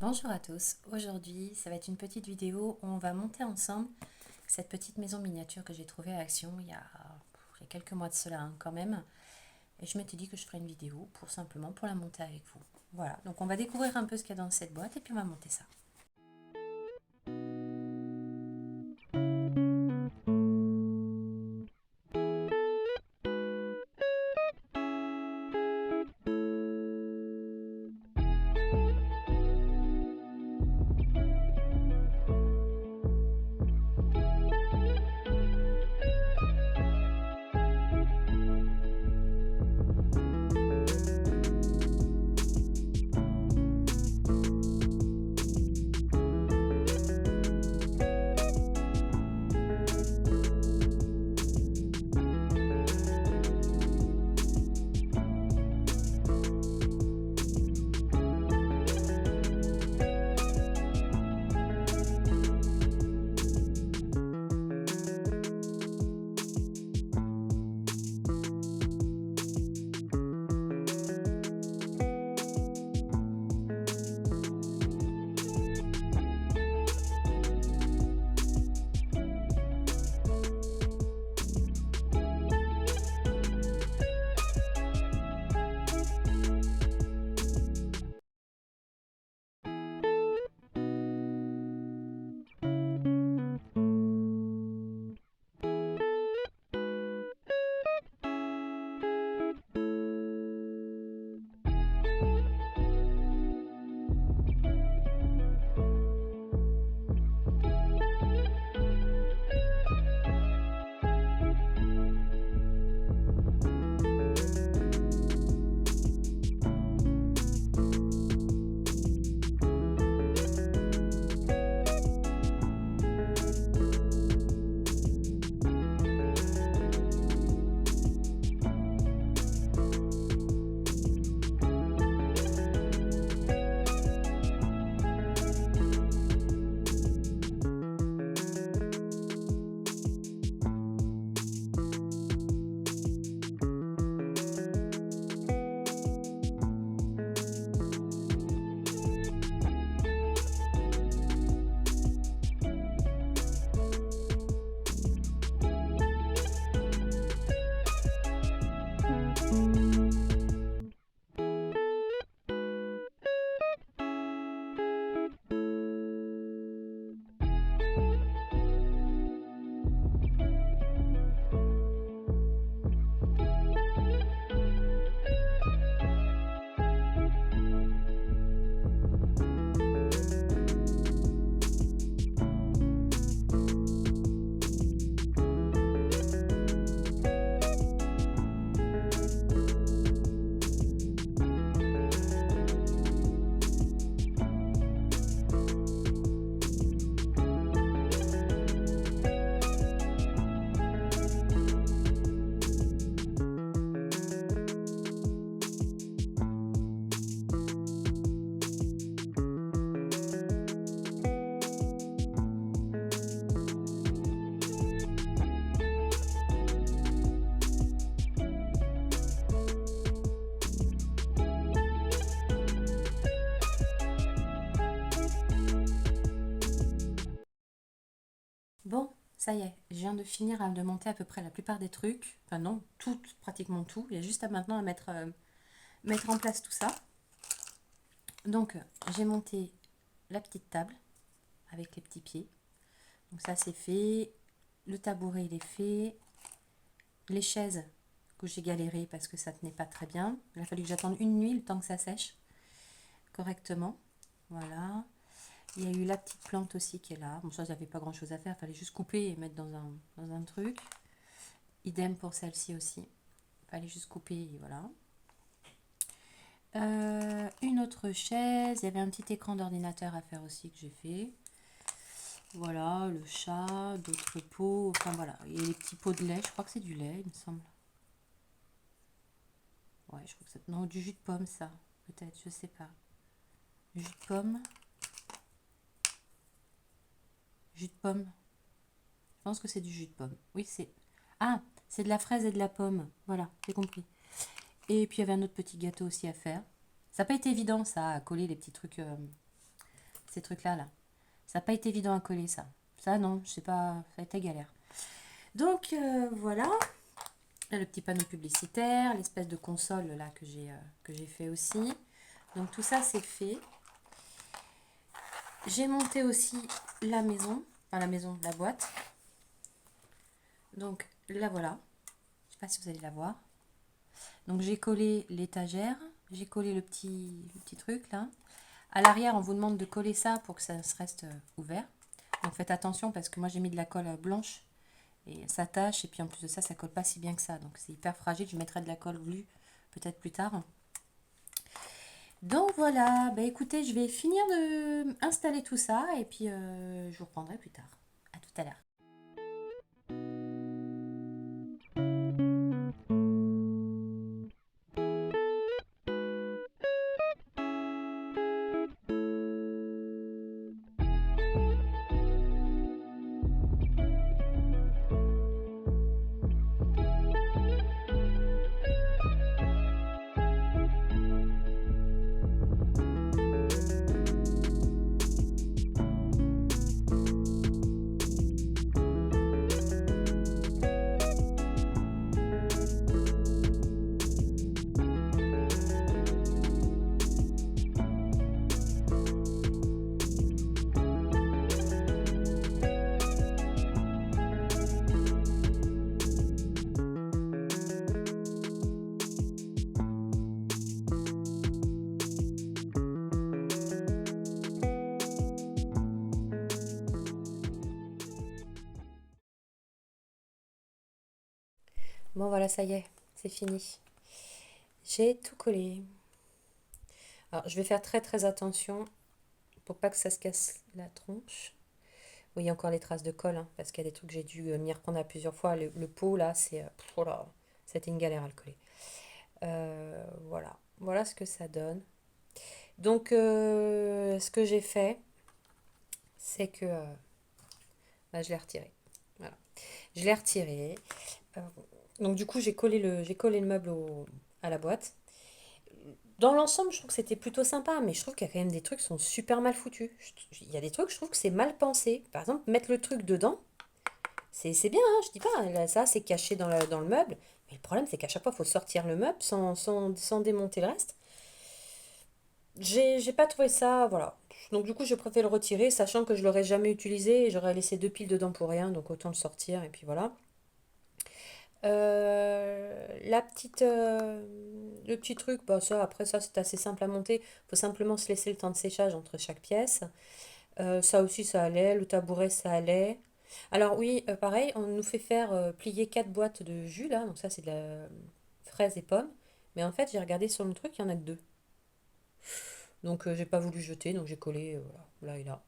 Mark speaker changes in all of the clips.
Speaker 1: Bonjour à tous, aujourd'hui ça va être une petite vidéo où on va monter ensemble cette petite maison miniature que j'ai trouvée à Action il y a quelques mois de cela quand même. Et je m'étais dit que je ferais une vidéo pour simplement pour la monter avec vous. Voilà, donc on va découvrir un peu ce qu'il y a dans cette boîte et puis on va monter ça. Bon, ça y est, je viens de finir de monter à peu près la plupart des trucs. Enfin non, tout, pratiquement tout. Il y a juste maintenant à mettre en place tout ça. Donc j'ai monté la petite table avec les petits pieds. Donc ça c'est fait. Le tabouret il est fait. Les chaises que j'ai galéré parce que ça tenait pas très bien. Il a fallu que j'attende une nuit le temps que ça sèche correctement. Voilà. Il y a eu la petite plante aussi qui est là. Bon, ça, j'avais pas grand chose à faire. Il fallait juste couper et mettre dans un truc. Idem pour celle-ci aussi. Il fallait juste couper et voilà. Une autre chaise. Il y avait un petit écran d'ordinateur à faire aussi que j'ai fait. Voilà, le chat, d'autres pots. Enfin voilà, il y a les petits pots de lait. Je crois que c'est du lait, il me semble. Ouais, je crois que c'est... Non, du jus de pomme, ça. Peut-être, je sais pas. Jus de pomme. Jus de pomme. Je pense que c'est du jus de pomme. Oui, c'est... Ah, c'est de la fraise et de la pomme. Voilà, j'ai compris. Et puis, il y avait un autre petit gâteau aussi à faire. Ça n'a pas été évident, ça, à coller les petits trucs ces trucs-là, là. Ça n'a pas été évident à coller, ça. Ça, non, je sais pas, ça a été galère. Donc, voilà. Le petit panneau publicitaire, l'espèce de console, là, que j'ai fait aussi. Donc, tout ça, c'est fait. J'ai monté aussi la maison, enfin la maison, la boîte. Donc la voilà. Je ne sais pas si vous allez la voir. Donc j'ai collé l'étagère, j'ai collé le petit truc là. À l'arrière, on vous demande de coller ça pour que ça se reste ouvert. Donc faites attention parce que moi j'ai mis de la colle blanche et ça tâche et puis en plus de ça, ça colle pas si bien que ça. Donc c'est hyper fragile. Je mettrai de la colle glue peut-être plus tard. Donc voilà, bah écoutez, je vais finir de installer tout ça et puis je vous reprendrai plus tard. À tout à l'heure. Bon voilà, ça y est, c'est fini. J'ai tout collé. Alors je vais faire très très attention pour pas que ça se casse la tronche. Oui, il y a encore les traces de colle, hein, parce qu'il y a des trucs que j'ai dû m'y reprendre à plusieurs fois. Le pot là, c'est... oh là, c'était une galère à le coller. Voilà. Voilà ce que ça donne. Donc ce que j'ai fait, c'est que bah, je l'ai retiré. Voilà. Je l'ai retiré. Euh, donc du coup, j'ai collé le meuble à la boîte. Dans l'ensemble, je trouve que c'était plutôt sympa, mais je trouve qu'il y a quand même des trucs qui sont super mal foutus. Il y a des trucs, je trouve que c'est mal pensé. Par exemple, mettre le truc dedans, c'est bien, hein, je dis pas, là, ça c'est caché dans le meuble. Mais le problème, c'est qu'à chaque fois, il faut sortir le meuble sans démonter le reste. J'ai pas trouvé ça, voilà. Donc du coup, je préfère le retirer, sachant que je l'aurais jamais utilisé et j'aurais laissé deux piles dedans pour rien, donc autant le sortir et puis voilà. Le petit truc, bah ça, après ça, c'est assez simple à monter. Il faut simplement se laisser le temps de séchage entre chaque pièce. Ça aussi, ça allait. Le tabouret, ça allait. Alors oui, pareil, on nous fait faire plier 4 boîtes de jus là. Donc ça, c'est de la fraise et pommes. Mais en fait, j'ai regardé sur le truc, il y en a que deux. Donc j'ai pas voulu jeter, donc j'ai collé voilà, là et là.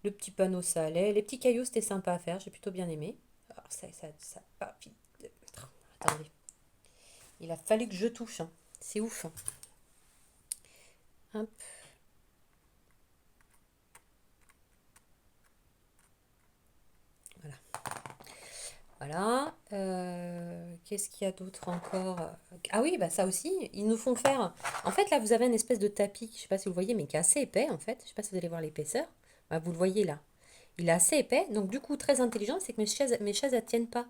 Speaker 1: Le petit panneau, ça allait. Les petits cailloux, c'était sympa à faire. J'ai plutôt bien aimé. Alors ça pas vite. Attendez. Il a fallu que je touche, hein. C'est ouf, hein. Hop. Voilà. Voilà. Qu'est-ce qu'il y a d'autre encore? Ah oui, bah ça aussi, ils nous font faire. En fait, là, vous avez une espèce de tapis, je sais pas si vous le voyez, mais qui est assez épais, en fait. Je sais pas si vous allez voir l'épaisseur. Bah, vous le voyez là. Il est assez épais. Donc, du coup, très intelligent, c'est que mes chaises, elles tiennent pas.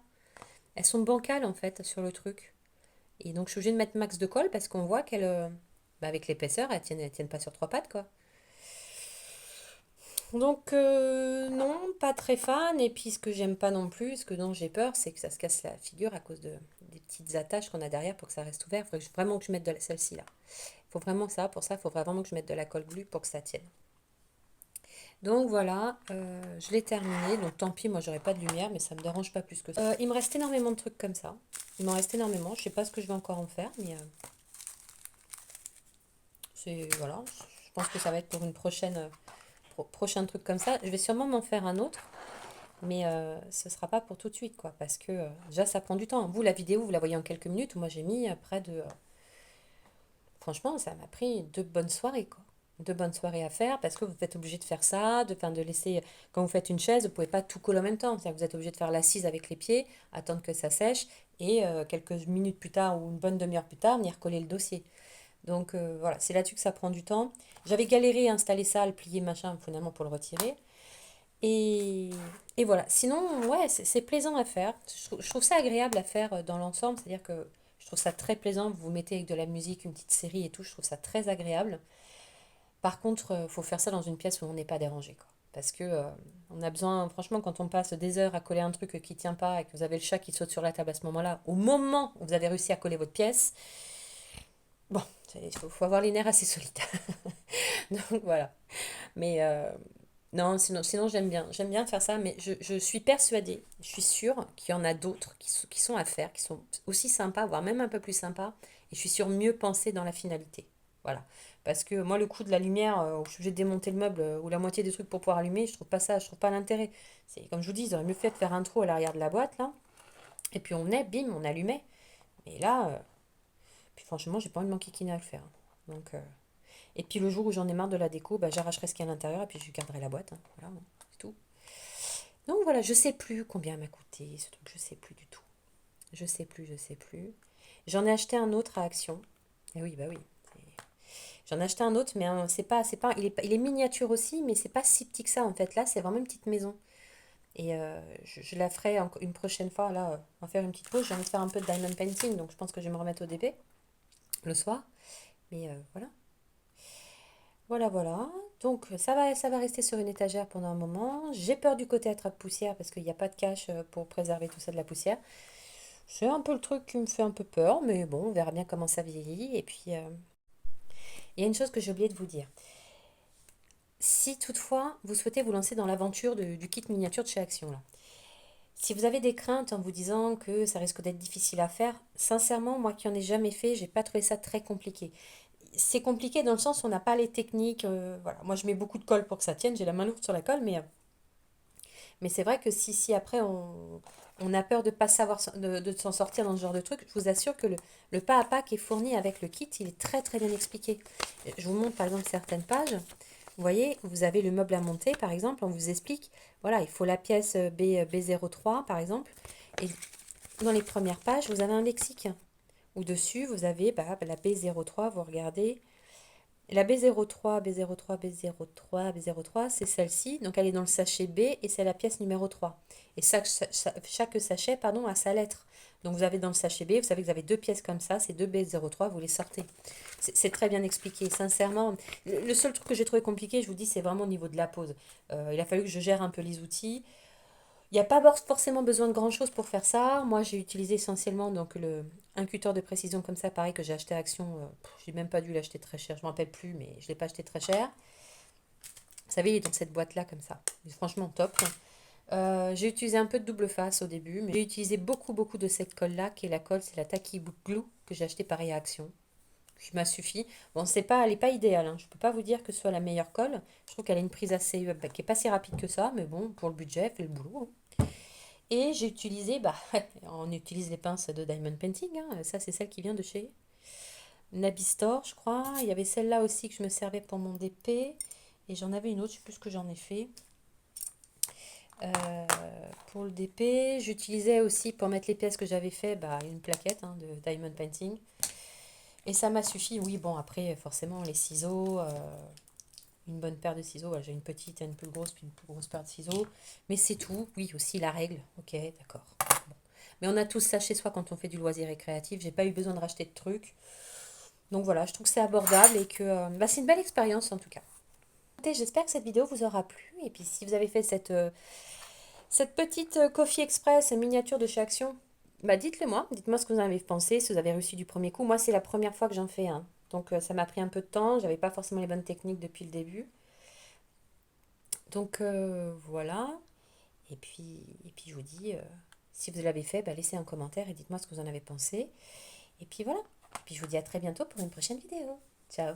Speaker 1: Elles sont bancales, en fait, sur le truc. Et donc, je suis obligée de mettre max de colle parce qu'on voit qu'elles, bah, avec l'épaisseur, elles tiennent pas sur trois pattes, quoi. Donc non, pas très fan. Et puis ce que j'aime pas non plus, ce que dont j'ai peur, c'est que ça se casse la figure à cause des petites attaches qu'on a derrière pour que ça reste ouvert. Il faudrait vraiment que je mette de celle-ci là. Il faut vraiment ça, pour ça, il faudrait vraiment que je mette de la colle glue pour que ça tienne. Donc voilà, je l'ai terminé. Donc tant pis, moi j'aurais pas de lumière, mais ça me dérange pas plus que ça. Il me reste énormément de trucs comme ça. Il m'en reste énormément. Je sais pas ce que je vais encore en faire, mais c'est voilà. Je pense que ça va être pour une prochain truc comme ça. Je vais sûrement m'en faire un autre. Mais ce ne sera pas pour tout de suite, quoi, parce que déjà, ça prend du temps. Vous, la vidéo, vous la voyez en quelques minutes. Moi, j'ai mis près de... franchement, ça m'a pris 2 bonnes soirées, quoi. 2 bonnes soirées à faire, parce que vous êtes obligé de faire ça, de laisser... Quand vous faites une chaise, vous ne pouvez pas tout coller en même temps. C'est-à-dire que vous êtes obligé de faire l'assise avec les pieds, attendre que ça sèche, et quelques minutes plus tard, ou une bonne demi-heure plus tard, venir coller le dossier. Donc voilà, c'est là-dessus que ça prend du temps. J'avais galéré à installer ça, à le plier, machin, finalement pour le retirer. Et, et voilà. Sinon, ouais, c'est plaisant à faire. Je trouve ça agréable à faire dans l'ensemble. C'est-à-dire que je trouve ça très plaisant. Vous vous mettez avec de la musique, une petite série et tout. Je trouve ça très agréable. Par contre, il faut faire ça dans une pièce où on n'est pas dérangé, quoi. Parce que on a besoin, franchement, quand on passe des heures à coller un truc qui tient pas et que vous avez le chat qui saute sur la table à ce moment-là, au moment où vous avez réussi à coller votre pièce, bon, faut avoir les nerfs assez solides. Donc voilà. Mais non, sinon j'aime bien faire ça, mais je suis persuadée, je suis sûre qu'il y en a d'autres qui sont à faire, qui sont aussi sympas, voire même un peu plus sympas, et je suis sûre mieux pensés dans la finalité. Voilà. Parce que moi, le coup de la lumière, où je suis obligée de démonter le meuble, ou la moitié des trucs pour pouvoir allumer, je trouve pas ça, je trouve pas l'intérêt. C'est comme je vous dis, ils auraient mieux fait de faire un trou à l'arrière de la boîte, là, et puis on venait, bim, on allumait. Et là, puis franchement, j'ai pas envie de m'enquiquiner à le faire. Donc, et puis le jour où j'en ai marre de la déco, bah, j'arracherai ce qu'il y a à l'intérieur et puis je garderai la boîte, hein. Voilà, hein, c'est tout. Donc voilà, je sais plus combien elle m'a coûté ce truc, je sais plus du tout. Je sais plus. J'en ai acheté un autre à Action. Et oui, bah oui. J'en ai acheté un autre, mais c'est pas, il est miniature aussi, mais c'est pas si petit que ça en fait. Là, c'est vraiment une petite maison. Et je la ferai une prochaine fois. Là, on va faire une petite pause. J'ai envie de faire un peu de diamond painting, donc je pense que je vais me remettre au DP le soir. Mais voilà. Voilà, voilà. Donc ça va rester sur une étagère pendant un moment. J'ai peur du côté attrape-poussière parce qu'il n'y a pas de cache pour préserver tout ça de la poussière. C'est un peu le truc qui me fait un peu peur, mais bon, on verra bien comment ça vieillit. Et puis, il y a une chose que j'ai oublié de vous dire. Si toutefois vous souhaitez vous lancer dans l'aventure du kit miniature de chez Action, là, si vous avez des craintes en vous disant que ça risque d'être difficile à faire, sincèrement, moi qui en ai jamais fait, j'ai pas trouvé ça très compliqué. C'est compliqué dans le sens où on n'a pas les techniques. Voilà. Moi, je mets beaucoup de colle pour que ça tienne. J'ai la main lourde sur la colle, mais c'est vrai que si après on a peur de pas savoir de s'en sortir dans ce genre de truc, je vous assure que le pas à pas qui est fourni avec le kit, il est très très bien expliqué. Je vous montre par exemple certaines pages. Vous voyez, vous avez le meuble à monter par exemple, on vous explique, voilà, il faut la pièce B03 par exemple. Et dans les premières pages, vous avez un lexique. Où dessus, vous avez la B03, vous regardez. La B03, B03, B03, B03, c'est celle-ci. Donc elle est dans le sachet B et c'est la pièce numéro 3. Et chaque sachet pardon, a sa lettre. Donc vous avez dans le sachet B, vous savez que vous avez deux pièces comme ça, c'est deux B03, vous les sortez. C'est très bien expliqué, sincèrement. Le seul truc que j'ai trouvé compliqué, je vous dis, c'est vraiment au niveau de la pose. Il a fallu que je gère un peu les outils. Il n'y a pas forcément besoin de grand-chose pour faire ça. Moi, j'ai utilisé essentiellement donc un cutter de précision comme ça, pareil, que j'ai acheté à Action. J'ai même pas dû l'acheter très cher, je ne m'en rappelle plus, mais je ne l'ai pas acheté très cher. Vous savez, il est dans cette boîte-là comme ça. Il est franchement top. J'ai utilisé un peu de double face au début, mais j'ai utilisé beaucoup de cette colle-là, qui est la colle, c'est la Tacky Glue que j'ai acheté pareil à Action. Qui m'a suffi. Bon, elle n'est pas idéale, hein. Je ne peux pas vous dire que ce soit la meilleure colle. Je trouve qu'elle a une prise assez, qui est pas si rapide que ça, mais bon, pour le budget, elle fait le boulot, hein. Et j'ai utilisé, on utilise les pinces de Diamond Painting, hein. Ça c'est celle qui vient de chez Nabistor, je crois. Il y avait celle-là aussi que je me servais pour mon DP. Et j'en avais une autre, je ne sais plus ce que j'en ai fait. Euh, pour le DP, j'utilisais aussi pour mettre les pièces que j'avais fait, une plaquette de Diamond Painting. Et ça m'a suffi, oui, bon, après, forcément, les ciseaux, une bonne paire de ciseaux. Voilà, j'ai une petite et une plus grosse, puis une plus grosse paire de ciseaux. Mais c'est tout. Oui, aussi la règle. Ok, d'accord. Bon. Mais on a tous ça chez soi quand on fait du loisir récréatif. J'ai pas eu besoin de racheter de trucs. Donc voilà, je trouve que c'est abordable et que c'est une belle expérience en tout cas. Écoutez, j'espère que cette vidéo vous aura plu. Et puis si vous avez fait cette petite Coffee Express miniature de chez Action, dites-le moi. Dites-moi ce que vous en avez pensé, si vous avez réussi du premier coup. Moi, c'est la première fois que j'en fais un. Donc ça m'a pris un peu de temps. J'avais pas forcément les bonnes techniques depuis le début. Donc voilà. Et puis je vous dis, si vous l'avez fait, laissez un commentaire et dites-moi ce que vous en avez pensé. Et puis voilà. Et puis je vous dis à très bientôt pour une prochaine vidéo. Ciao.